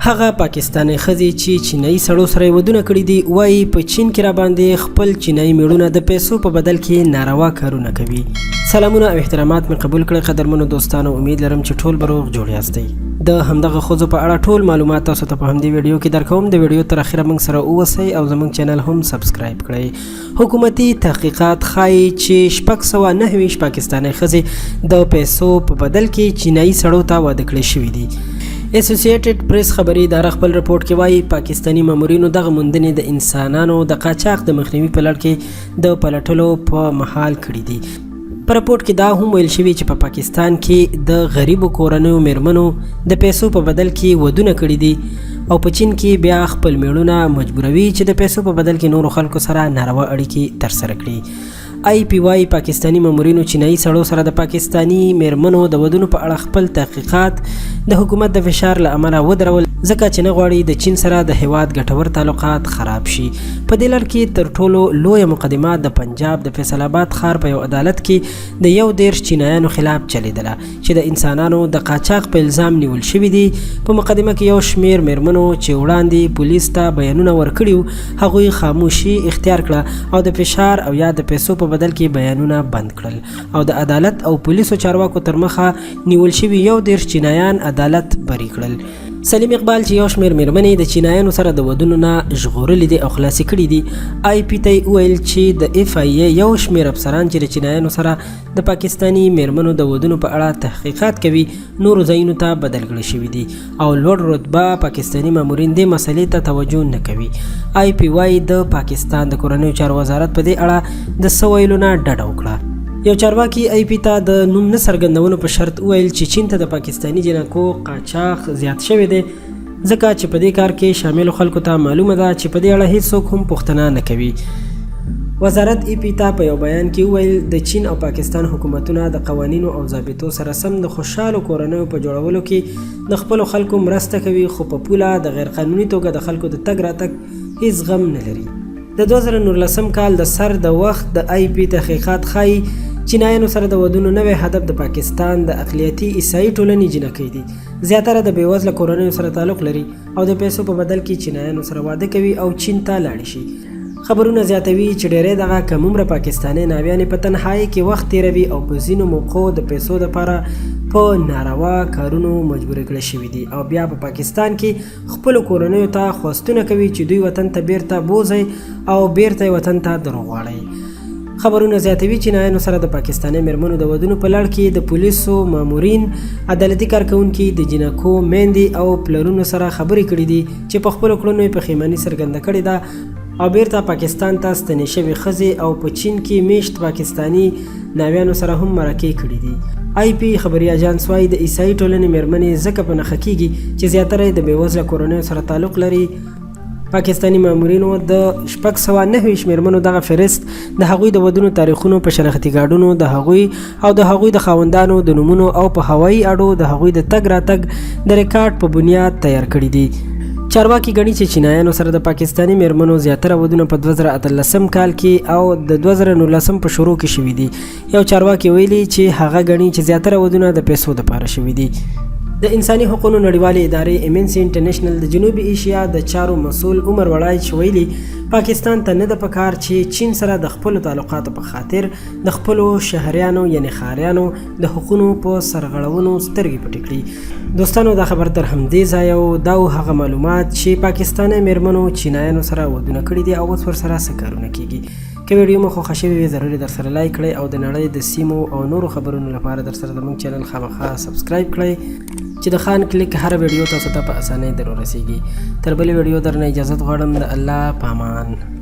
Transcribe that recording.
هغه پاکستاني ښځې چې چینایي سړو سره ودونه کړي دي وایي په چین کې را باندې خپل چینایي میړونه د پیسو په بدل کې ناروا کارونه کوي. سلامونه او احترامات مې قبول کړئ قدرمنو دوستانو، امید لرم چې ټول به روغ جوړ یاستئ. د همدغه ښځو په اړه ټول معلومات تاسو ته په همدې ویډیو کې درکوم. د ویډیو تر اخره موږ سره اوسئ او زموږ چینل هم سبسکرایب کړئ. حکومتي تحقیقات ښایي چې 629 پاکستاني ښځې د پیسو په بدل کې چینایي سړو ته واده کړي شوي دي. اسوسییټډ پریس خبري اداره خپل رپورټ کې وایي پاکستاني مامورینو دغه موندنې د انسانانو د قاچاق د مخنیوي په لړ کې د پلټلو په مهال کړي دي. په رپورټ کې دا هم ویل شوي چې په پاکستان کې د غریبو کورنیو میرمنو د پیسو په بدل کې ودونه کړي دي او په چین کې بیا خپل میړونه مجبوروي چې د پیسو په بدل کې نورو خلکو سره ناروا اړیکې ترسره کړي. آی پی وايي پاکستاني مامورینو چینایي سړو سره د پاکستاني میرمنو د ودونو په اړه خپل تحقیقات د حکومت د فشار له امله ودرول، ځکه چې نه غواړي د چین سره د هیواد ګټور تعلقات خراب شي. په دې لړ کې تر ټولو لویه مقدمه د پنجاب د فیصل آباد ښار په یو عدالت کې د 11 چینایانو خلاف چلیدله چې د انسانانو د قاچاق په الزام نیول شوي دي. په مقدمه کې یو شمیر میرمنو چې وړاندې پولیس ته بیانونه ورکړي هغوی خاموشي اختیار کړه او د فشار او یا د پیسو په بدل کې بیانونه بند کړل او د عدالت او پولیسو چارواکو تر مخه نیول شوي 11 چینایان عدالت بری کړل. سلیم اقبال چې یو شمیر میرمنې د چینایانو سره د ودونو نه ژغورلې دي او خلاصې کړي دي، آی پی ته ویل چې د اف آی ای یو شمیر افسران چې د چینایانو سره د پاکستاني میرمنو د ودونو په اړه تحقیقات کوي نورو ځایونو ته بدل کړي شوي دي او لوړ رتبه پاکستاني مامورین دې مسلې ته توجه نه کوي. آی پی وايي د پاکستان د کورنیو چارو وزارت په دې اړه د څه ویلو نه ډډه وکړه. یو چارواکي آی پی ته د نوم نه څرګندولو په شرط وویل چې چین ته د پاکستاني جنکو قاچاق زیات شوی دی، ځکه چې په دې کار کې شاملو خلکو ته معلومه ده چې په دې اړه هیڅوک هم پوښتنه نه کوي. وزارت ای پی ته په یو بیان کې وویل د چین او پاکستان حکومتونه د قوانینو او ضابطو سره سم د خوشحالو کورنیو په جوړولو کې د خپلو خلکو مرسته کوي، خو په پوله د غیر قانوني توګه د خلکو د تګ راتګ هیڅ غم نه لري. د 2019 کال د سر د وخت د آی پی تحقیقات ښایي چینایانو سره د ودونو نوی هدف د پاکستان د اقلیتي عیسائی ټولنې جنکۍ دي. زیاتره د بېوزله کورنیو سره تعلق لري او د پیسو په بدل کې چینایانو سره واده کوي او چین ته لاړې شي. خبرونه زیاتوي چې ډېری دغه کم عمره پاکستاني ناویانې په تنهایي کې وخت تیروي او په ځینو موقعو د پیسو دپاره په ناروا کارونو مجبور کړي شوي دي او بیا په پاکستان کې خپلو کورنیو ته خواستونه کوي چې دوی وطن ته بیرته بوځي او بیرته وطن ته دروغواړي. خبرونه زیاتوي چینایانو سره د پاکستاني میرمنو د ودونو په لړ کې د پولیسو مامورین، عدالتي کارکوونکي، د جنکو میندې او پلرونو سره خبرې کړي دي چې په خپلو کړنو یې پښیماني څرګنده کړې ده او بیرته پاکستان ته ستنې شوې ښځې او په چین کې میشت پاکستاني ناویانو سره هم مرکې کړي دي. آی پی خبري اجانس وايي د عیسائی ټولنې میرمنې ځکه په نښه کیږي چې زیاتره د بېوزله کورنیو سره تعلق لري. پاکستاني مامورینو د 629 میرمنو دغه فهرست د هغوی د ودونو تاریخونو په شناختي کارډونو د هغوی او د هغوی د خاوندانو د نومونو او په هوایي اډو د هغوی د تګ راتګ د ریکارډ په بنیاد تیار کړي دي. چارواکي ګڼي چې چینایانو سره د پاکستاني میرمنو زیاتره ودونه په 2018 کال کې او د 2019 په شروع کې شوي دي. یو چارواکي ویلي چې هغه ګڼي چې زیاتره ودونه د پیسو دپاره شوي دي. د انساني حقوقو نړیوالې ادارې امنسي انټرنیشنل د جنوبي ایشیا د چارو مسؤل عمر وړای ویلي پاکستان ته نه ده پکار چې چین سره د خپلو تعلقاتو په خاطر د خپلو شهریانو یعنی ښاریانو د حقونو په سرغړونو سترګې پټې کړي. دوستانو دا خبر تر همدې ځایه دا هغه معلومات چې پاکستاني میرمنو چینایانو سره ودونه کړي دي او اوس ورسره څه کارونه کیږي. که ویډیو مو خوښه شوې وي ضروري در سره لایک کړئ او د نړۍ د سیمو او نورو خبرونو لپاره در سره زموږ چینل خامخا سبسکرایب کړئ چې د خان کلیک هر ویډیو تاسو ته په اسانۍ در ورسیږي. تر بلې ویډیو درنه اجازت غواړم. د الله په امان.